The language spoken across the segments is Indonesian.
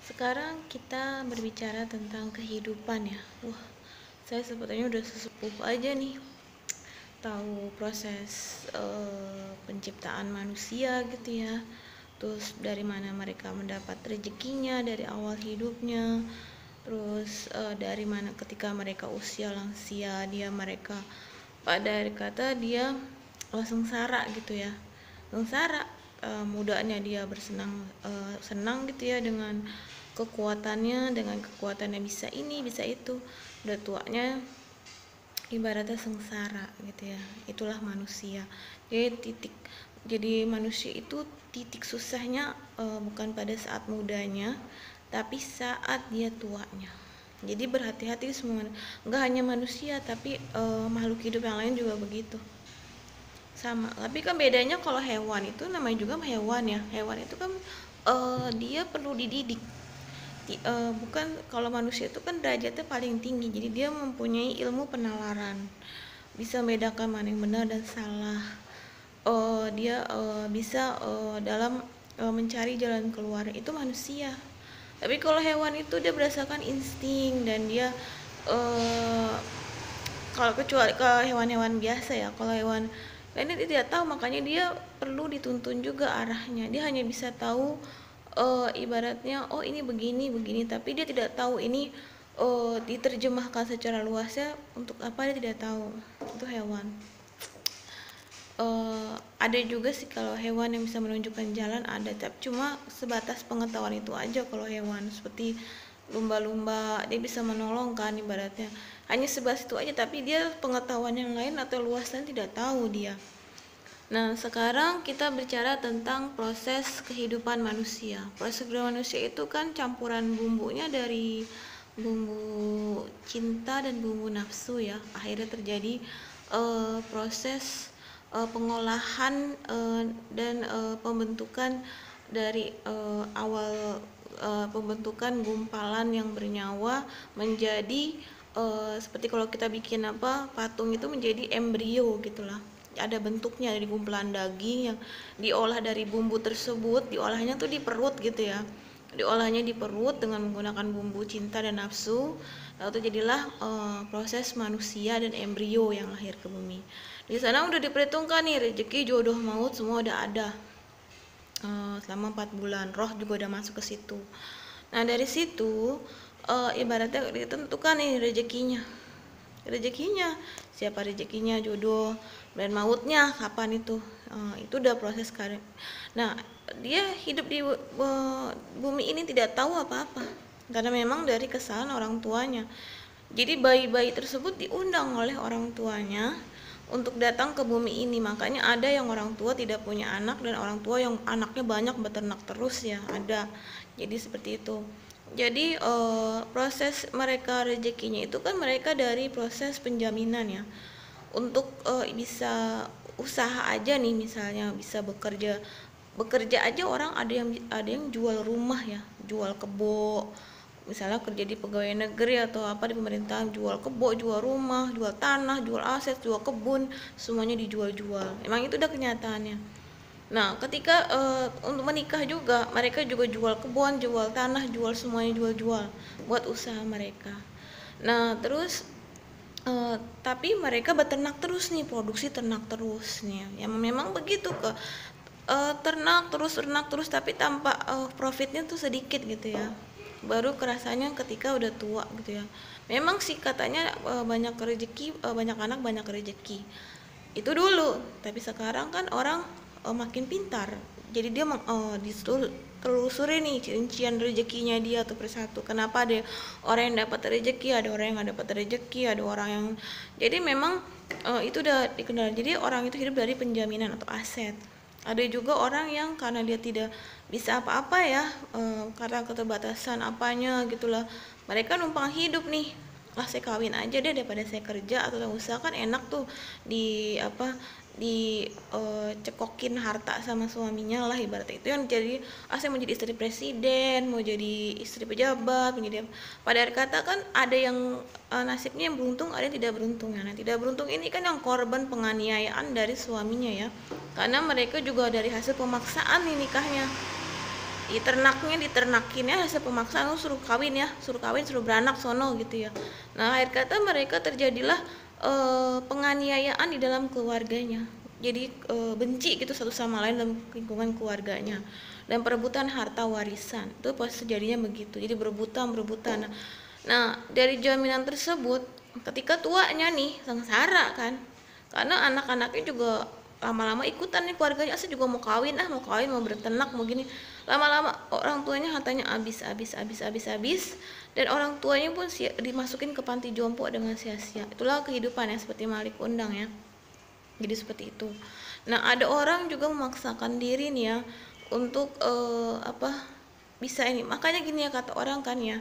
Sekarang kita berbicara tentang kehidupan ya. Wah, saya sebetulnya udah sesepuh aja nih tahu proses penciptaan manusia gitu ya. Terus dari mana mereka mendapat rezekinya dari awal hidupnya. Terus dari mana ketika mereka usia lansia mereka pada kata dia sengsara gitu ya. Sengsara mudanya dia senang gitu ya dengan kekuatannya bisa ini bisa itu, udah tuanya ibaratnya sengsara gitu ya. Itulah manusia. Jadi manusia itu titik susahnya bukan pada saat mudanya tapi saat dia tuanya. Jadi berhati-hati semua, nggak hanya manusia tapi makhluk hidup yang lain juga begitu sama. Tapi kan bedanya kalau hewan itu namanya juga hewan ya, hewan itu kan dia perlu dididik. Bukan, kalau manusia itu kan derajatnya paling tinggi, jadi dia mempunyai ilmu penalaran, bisa membedakan mana yang benar dan salah. Dia bisa dalam mencari jalan keluar, itu manusia. Tapi kalau hewan itu dia berdasarkan insting dan dia kalau kecuali ke hewan-hewan biasa ya, kalau hewan lainnya dia tidak tahu, makanya dia perlu dituntun juga arahnya. Dia hanya bisa tahu ibaratnya oh ini begini begini, tapi dia tidak tahu ini diterjemahkan secara luasnya untuk apa, dia tidak tahu. Itu hewan. Ada juga sih kalau hewan yang bisa menunjukkan jalan, ada, tapi cuma sebatas pengetahuan itu aja. Kalau hewan seperti lumba-lumba dia bisa menolong kan ibaratnya, hanya sebatas itu aja, tapi dia pengetahuan yang lain atau luasan tidak tahu dia. Nah, sekarang kita bicara tentang proses kehidupan manusia. Proses kehidupan manusia itu kan campuran bumbunya dari bumbu cinta dan bumbu nafsu ya. Akhirnya terjadi proses pengolahan dan pembentukan dari awal pembentukan gumpalan yang bernyawa menjadi seperti kalau kita bikin patung itu menjadi embrio gitulah, ada bentuknya dari gumpalan daging yang diolah dari bumbu tersebut. Diolahnya tuh di perut gitu ya, diolahnya di perut dengan menggunakan bumbu cinta dan nafsu. Lalu itu jadilah proses manusia dan embrio yang lahir ke bumi. Di sana udah diperhitungkan nih rezeki, jodoh, maut semua udah ada selama 4 bulan. Roh juga udah masuk ke situ. Nah dari situ ibaratnya ditentukan nih rezekinya siapa, rezekinya jodoh, dan mautnya kapan itu udah proses karir. Nah dia hidup di bumi ini tidak tahu apa-apa karena memang dari kesalahan orang tuanya. Jadi bayi-bayi tersebut diundang oleh orang tuanya untuk datang ke bumi ini. Makanya ada yang orang tua tidak punya anak dan orang tua yang anaknya banyak beternak terus ya, ada. Jadi seperti itu. Jadi proses mereka rezekinya itu kan mereka dari proses penjaminan ya, untuk bisa usaha aja nih, misalnya bisa bekerja aja. Orang ada yang jual rumah ya, jual kebo, misalnya kerja di pegawai negeri atau apa di pemerintahan, jual kebo, jual rumah, jual tanah, jual aset, jual kebun, semuanya dijual-jual. Emang itu udah kenyataannya. Nah ketika untuk menikah juga mereka juga jual kebun, jual tanah, jual semuanya, jual-jual buat usaha mereka. Nah terus tapi mereka beternak terus nih, produksi ternak terus nih ya, memang begitu ke ternak terus tapi tanpa profitnya tuh sedikit gitu ya, baru kerasanya ketika udah tua gitu ya. Memang sih katanya banyak rezeki, banyak anak banyak rezeki itu dulu, tapi sekarang kan orang makin pintar, jadi dia telusuri nih rincian rezekinya dia tuh persatu. Kenapa ada orang yang dapat rezeki, ada orang yang nggak dapat rezeki, ada orang yang, jadi memang itu udah dikenal. Jadi orang itu hidup dari penjaminan atau aset. Ada juga orang yang karena dia tidak bisa apa-apa ya, karena keterbatasan apanya gitulah, mereka numpang hidup nih, saya kawin aja deh daripada saya kerja atau usaha, kan enak tuh cekokin harta sama suaminya lah ibaratnya. Itu yang jadi saya mau jadi istri presiden, mau jadi istri pejabat, menjadi pada akhir kata kan ada yang nasibnya yang beruntung, ada yang tidak beruntung ya. Nah tidak beruntung ini kan yang korban penganiayaan dari suaminya ya, karena mereka juga dari hasil pemaksaan nih nikahnya. diternakin ya, hasil pemaksaan, lu suruh kawin ya, suruh beranak sono gitu ya. Nah akhir kata mereka terjadilah penganiayaan di dalam keluarganya, jadi benci gitu satu sama lain dalam lingkungan keluarganya, dan perebutan harta warisan itu pasti terjadinya begitu, jadi berebutan. Nah dari jaminan tersebut ketika tuanya nih sengsara kan, karena anak-anaknya juga lama-lama ikutan nih, keluarganya asal juga mau kawin mau berternak mau gini, lama-lama orang tuanya hartanya habis, dan orang tuanya pun dimasukin ke panti jompo dengan sia-sia. Itulah kehidupan ya, seperti Malik Undang ya, jadi seperti itu. Nah ada orang juga memaksakan diri nih ya untuk bisa ini, makanya gini ya kata orang kan ya,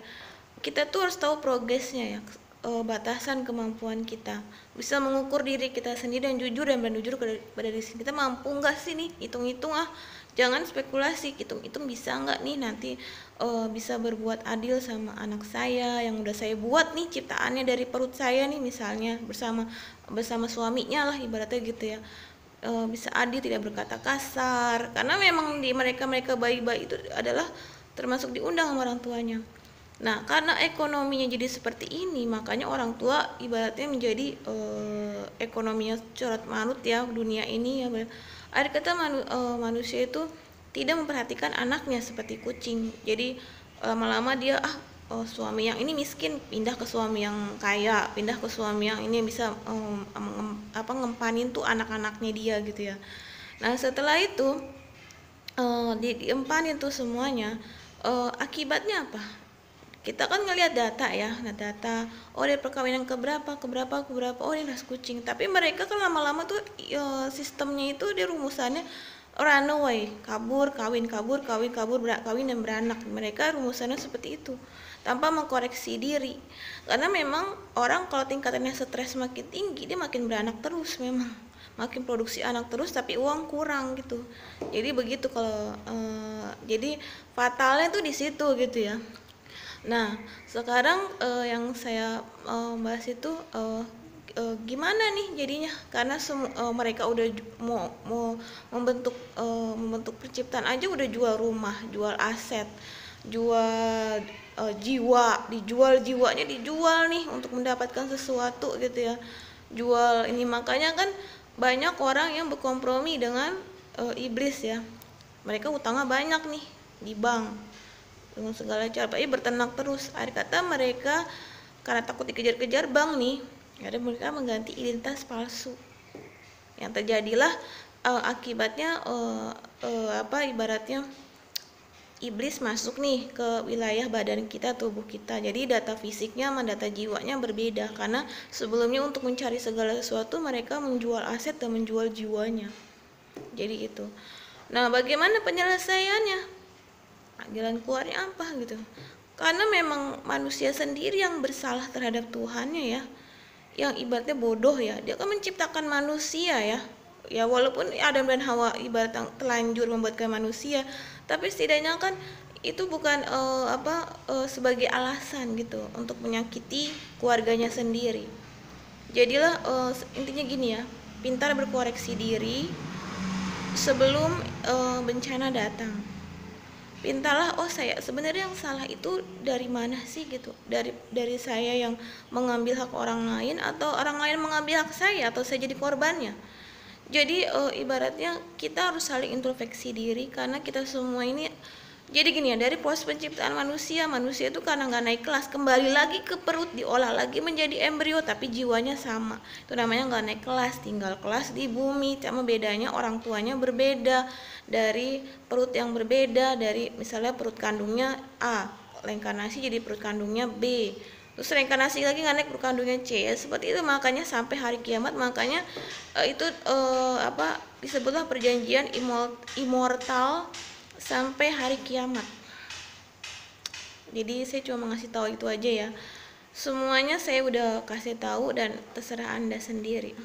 kita tuh harus tahu progresnya ya, batasan kemampuan kita, bisa mengukur diri kita sendiri dan jujur pada diri kita, mampu nggak sih nih, hitung-hitung jangan spekulasi, hitung-hitung bisa nggak nih nanti bisa berbuat adil sama anak saya yang udah saya buat nih ciptaannya dari perut saya nih misalnya, bersama suaminya lah ibaratnya gitu ya, bisa adil, tidak berkata kasar, karena memang di mereka bayi-bayi itu adalah termasuk diundang sama orang tuanya. Nah karena ekonominya jadi seperti ini, makanya orang tua ibaratnya menjadi ekonominya corot manut ya dunia ini ya. Ada kata manusia itu tidak memperhatikan anaknya seperti kucing, jadi lama-lama dia suami yang ini miskin pindah ke suami yang kaya, pindah ke suami yang ini bisa ngempanin tuh anak-anaknya dia gitu ya. Nah setelah itu diempanin tuh semuanya, akibatnya apa? Kita kan ngelihat data ya, data dari perkawinan keberapa, oh ini ras kucing, tapi mereka kan lama-lama tuh sistemnya itu di rumusannya runaway, kawin dan beranak, mereka rumusannya seperti itu tanpa mengkoreksi diri, karena memang orang kalau tingkatannya stres makin tinggi dia makin beranak terus, memang makin produksi anak terus tapi uang kurang gitu, jadi begitu kalau jadi fatalnya tuh di situ gitu ya. Nah, sekarang yang saya bahas itu gimana nih jadinya? Karena mereka udah mau membentuk penciptaan aja, udah jual rumah, jual aset, jual jiwanya dijual nih untuk mendapatkan sesuatu gitu ya. Jual ini, makanya kan banyak orang yang berkompromi dengan iblis ya. Mereka utangnya banyak nih di bank dengan segala cara, bertenang terus. Akhir kata mereka karena takut dikejar-kejar bank nih, akhirnya mereka mengganti identitas palsu. Yang terjadilah akibatnya ibaratnya iblis masuk nih ke wilayah badan kita, tubuh kita. Jadi data fisiknya sama data jiwanya berbeda, karena sebelumnya untuk mencari segala sesuatu mereka menjual aset dan menjual jiwanya. Jadi itu. Nah, bagaimana penyelesaiannya? Jalan keluarnya apa gitu, karena memang manusia sendiri yang bersalah terhadap Tuhannya ya, yang ibaratnya bodoh ya, dia kan menciptakan manusia ya walaupun Adam dan Hawa ibarat telanjur membuatkan manusia, tapi setidaknya kan itu bukan sebagai alasan gitu untuk menyakiti keluarganya sendiri. Jadilah intinya gini ya, pintar berkoreksi diri sebelum bencana datang. Pintalah, saya sebenarnya yang salah itu dari mana sih gitu, dari saya yang mengambil hak orang lain, atau orang lain mengambil hak saya, atau saya jadi korbannya. Jadi ibaratnya kita harus saling introspeksi diri, karena kita semua ini, jadi gini ya, dari proses penciptaan manusia itu karena nggak naik kelas, kembali lagi ke perut, diolah lagi menjadi embrio, tapi jiwanya sama. Itu namanya nggak naik kelas, tinggal kelas di bumi. Cuma bedanya orang tuanya berbeda, dari perut yang berbeda, dari misalnya perut kandungnya A, reinkarnasi jadi perut kandungnya B, terus reinkarnasi lagi nggak naik perut kandungnya C, ya seperti itu. Makanya sampai hari kiamat, makanya itu disebutlah perjanjian immortal sampai hari kiamat. Jadi saya cuma ngasih tahu itu aja ya, semuanya saya udah kasih tahu dan terserah Anda sendiri.